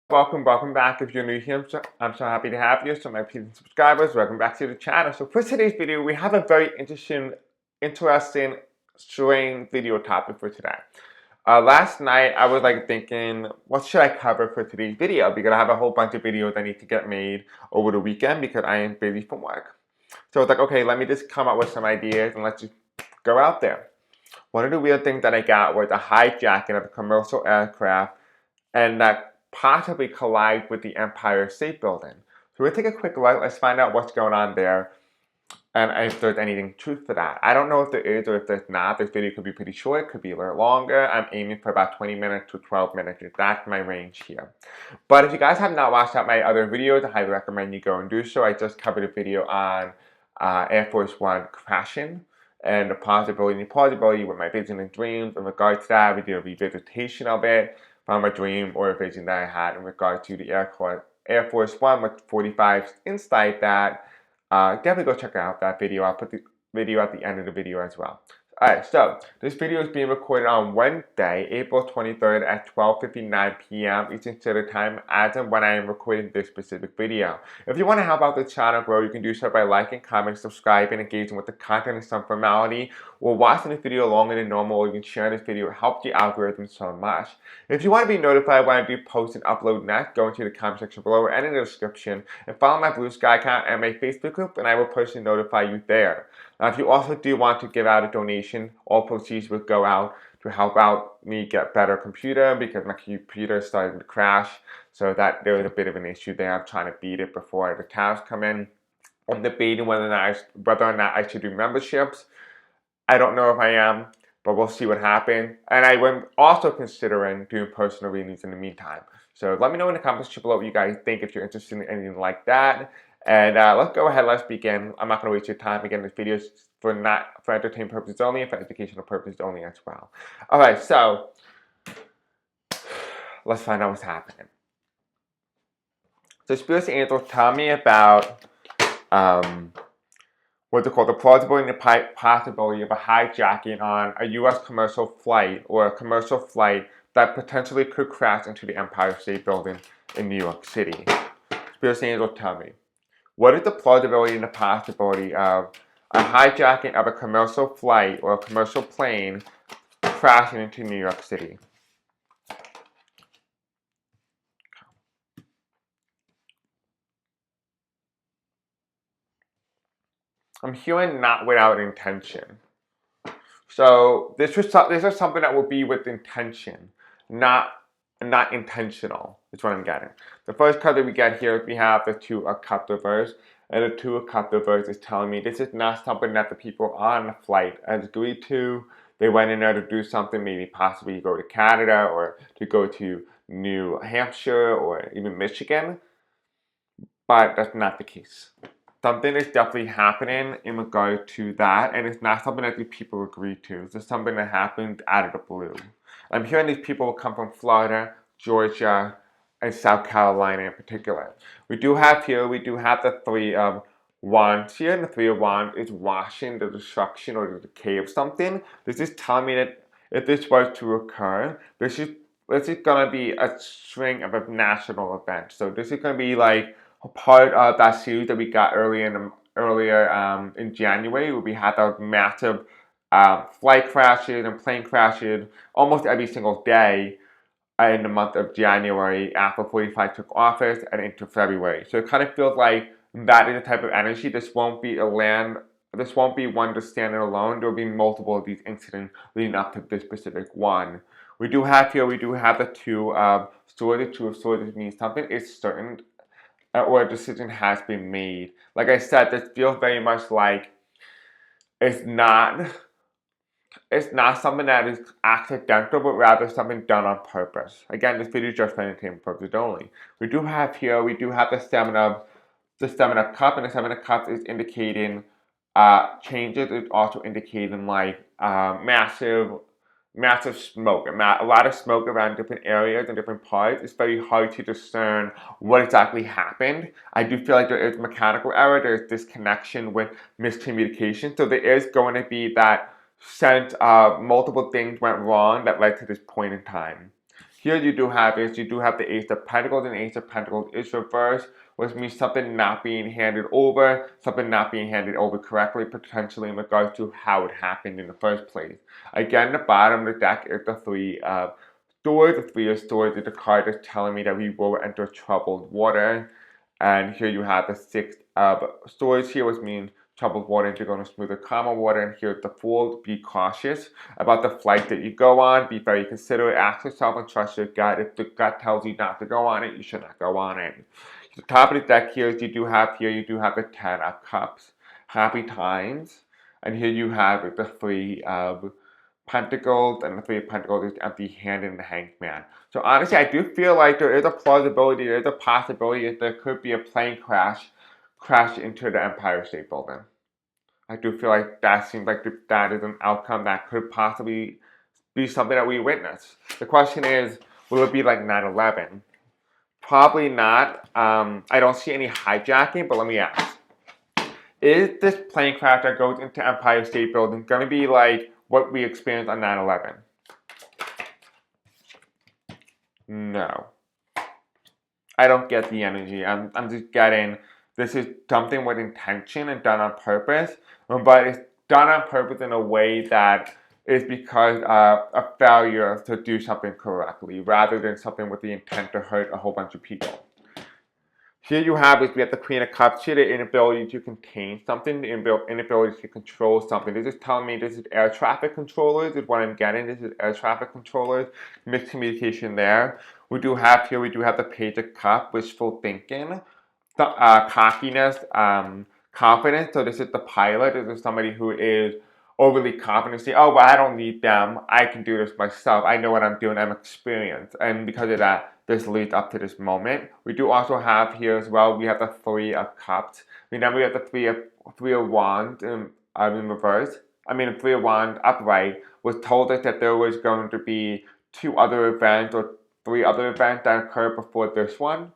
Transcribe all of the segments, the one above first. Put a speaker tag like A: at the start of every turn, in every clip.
A: Welcome back. If you're new here, I'm so happy to have you. So my previous subscribers, welcome back to the channel. So for today's video, we have a very interesting, strange video topic for today. Last night, I was thinking, what should I cover for today's video? Because I have a whole bunch of videos I need to get made over the weekend because I am busy from work. So it's like, okay, let me just come up with some ideas and let's just go out there. One of the weird things that I got was a hijacking of a commercial aircraft and that possibly collide with the Empire State Building. So we'll take a quick look. Let's find out what's going on there and if there's anything truth to that. I don't know if there is or if there's not. This video could be pretty short, it could be a little longer. I'm aiming for about 20 minutes to 12 minutes. That's my range here. But if you guys have not watched out my other videos, I highly recommend you go and do so. I just covered a video on Air Force One crashing and the possibility with my vision and dreams in regards to that. We did a revisitation of it from a dream or a vision that I had in regard to the Air Force One with 45 inside that. Definitely go check out that video. I'll put the video at the end of the video as well. Alright, so this video is being recorded on Wednesday, April 23rd at 12:59 p.m. Eastern Standard Time as of when I am recording this specific video. If you want to help out the channel grow, you can do so by liking, commenting, subscribing, engaging with the content in some formality, or watching this video longer than normal, or you can share this video. It helps the algorithm so much. If you want to be notified when I do post and upload next, go into the comment section below and in the description and follow my Blue Sky account and my Facebook group, and I will personally notify you there. Now, if you also do want to give out a donation, all proceeds will go out to help out me get better computer because my computer is starting to crash. So that there was a bit of an issue there. I'm trying to beat it before the tariffs come in. I'm debating whether or not I should do memberships. I don't know if I am, but we'll see what happens. And I am also considering doing personal readings in the meantime. So let me know in the comments below what you guys think if you're interested in anything like that. And let's go ahead, let's begin. I'm not going to waste your time. Again, this video is for entertainment purposes only and for educational purposes only as well. Alright, so let's find out what's happening. So Spirit Angels tell me about what's it called, the plausibility and the possibility of a hijacking on a U.S. commercial flight or a commercial flight that potentially could crash into the Empire State Building in New York City. Spirit Angels tell me, what is the plausibility and the possibility of a hijacking of a commercial flight or a commercial plane crashing into New York City? I'm hearing not without intention. So this is something that will be with intention, not intentional. That's what I'm getting. The first card that we get here, we have the Two of Cups reverse, and the Two of Cups reverse is telling me this is not something that the people on the flight has agreed to. They went in there to do something, maybe possibly go to Canada or to go to New Hampshire or even Michigan, but that's not the case. Something is definitely happening in regard to that, and it's not something that these people agreed to. It's just something that happened out of the blue. I'm hearing these people come from Florida, Georgia, and South Carolina in particular. We do have the Three of Wands here, and the Three of Wands is watching the destruction or the decay of something. This is telling me that if this was to occur, this is going to be a string of a national event. So this is going to be like a part of that series that we got earlier in January, where we had those massive flight crashes and plane crashes almost every single day in the month of January after 45 took office and into February. So it kind of feels like that is the type of energy. This won't be one just standing alone. There will be multiple of these incidents leading up to this specific one. We do have the Two of Swords. The Two of Swords means something is certain or a decision has been made. Like I said, this feels very much like it's not something that is accidental, but rather something done on purpose. Again, this video is just for entertainment purposes only. We do have the Seven of Cups, and the Seven of Cups is indicating changes. It's also indicating like massive smoke, a lot of smoke around different areas and different parts. It's very hard to discern what exactly happened. I do feel like there is mechanical error, there's disconnection with miscommunication, so there is going to be that sense of multiple things went wrong that led to this point in time. Here you do have the Ace of Pentacles, and Ace of Pentacles is reversed, which means something not being handed over, correctly, potentially in regards to how it happened in the first place. Again, the bottom of the deck is the Three of Swords. The Three of Swords is the card that's telling me that we will enter troubled water. And here you have the Six of Swords here, which means troubled water into going to smoother, calmer water. And here's the Fool. Be cautious about the flight that you go on. Be very considerate. Ask yourself and trust your gut. If the gut tells you not to go on it, you should not go on it. The top of the deck here is you do have the Ten of Cups. Happy times. And here you have the Three of Pentacles, and the Three of Pentacles is empty hand in the Hanged Man. So honestly, I do feel like there is a plausibility, there is a possibility that there could be a plane crash into the Empire State Building. I do feel like that seems like that is an outcome that could possibly be something that we witness. The question is, will it be like 9/11? Probably not. I don't see any hijacking, but let me ask. Is this plane crash that goes into Empire State Building going to be like what we experienced on 9/11? No. I don't get the energy. I'm just getting this is something with intention and done on purpose, but it's done on purpose in a way that is because of a failure to do something correctly, rather than something with the intent to hurt a whole bunch of people. Here you have we have the Queen of Cups here, the inability to contain something, the inability to control something. This is telling me this is air traffic controllers is what I'm getting. This is air traffic controllers, miscommunication there. We do have the Page of Cups, wishful thinking, cockiness, confidence. So this is the pilot. This is somebody who is overly confident, say, oh, well, I don't need them. I can do this myself. I know what I'm doing. I'm experienced. And because of that, this leads up to this moment. We do also have here as well, we have the Three of Cups. Remember, we have the Three of Wands in reverse. The Three of Wands upright was told us that there was going to be 2 other events or 3 other events that occurred before this one.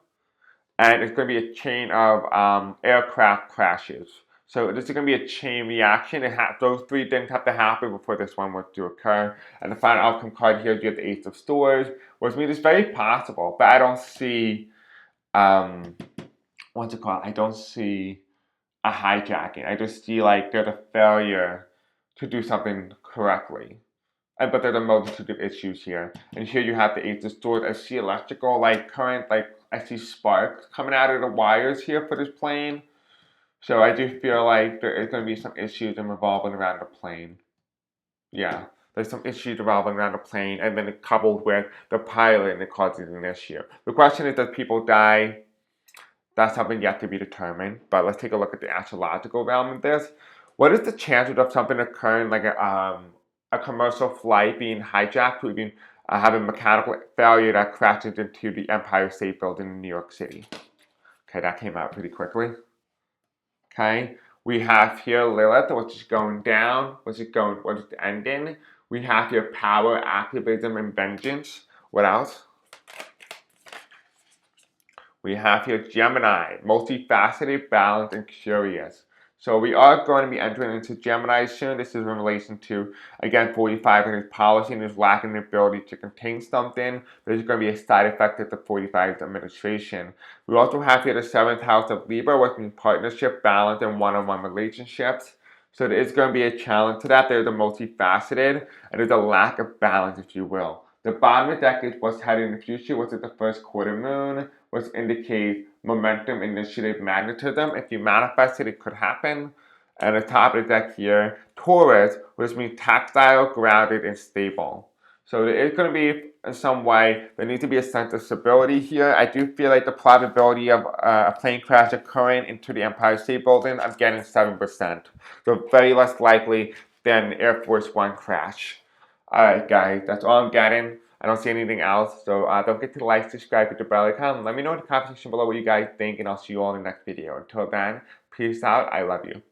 A: And it's going to be a chain of aircraft crashes. So this is going to be a chain reaction. Those 3 didn't have to happen before this one was to occur. And the final outcome card here is you have the Ace of Swords, which means it's very possible, but I don't see, what's it called? I don't see a hijacking. I just see like there's a failure to do something correctly. But there's a multitude of issues here. And here you have the Ace of Swords. I see electrical current, I see sparks coming out of the wires here for this plane. So I do feel like there is going to be some issues revolving around the plane. Yeah, there's some issues revolving around the plane, and then it coupled with the pilot, and it causes an issue. The question is, does people die? That's something yet to be determined. But let's take a look at the astrological realm of this. What is the chances of something occurring like a commercial flight being hijacked, being having mechanical failure that crashes into the Empire State Building in New York City? Okay, that came out pretty quickly. Okay, we have here Lilith, which is going down, what is the ending? We have here power, activism, and vengeance. What else? We have here Gemini, multifaceted, balanced, and curious. So we are going to be entering into Gemini soon. This is in relation to, again, 45 and his policy and his lacking the ability to contain something. There's going to be a side effect of the 45's administration. We also have here the 7th house of Libra, which means partnership, balance, and one-on-one relationships. So there is going to be a challenge to that. There's a multifaceted, and there's a lack of balance, if you will. The bottom of the deck is what's headed in the future, which is the first quarter moon, which indicates momentum, initiative, magnetism. If you manifest it, it could happen. And the top of the deck here, Taurus, which means tactile, grounded, and stable. So there is going to be, in some way, there needs to be a sense of stability here. I do feel like the probability of a plane crash occurring into the Empire State Building, I'm getting 7%. So very less likely than Air Force One crash. Alright guys, that's all I'm getting. I don't see anything else, so don't forget to like, subscribe, hit the bell icon. Let me know in the comment section below what you guys think, and I'll see you all in the next video. Until then, peace out. I love you.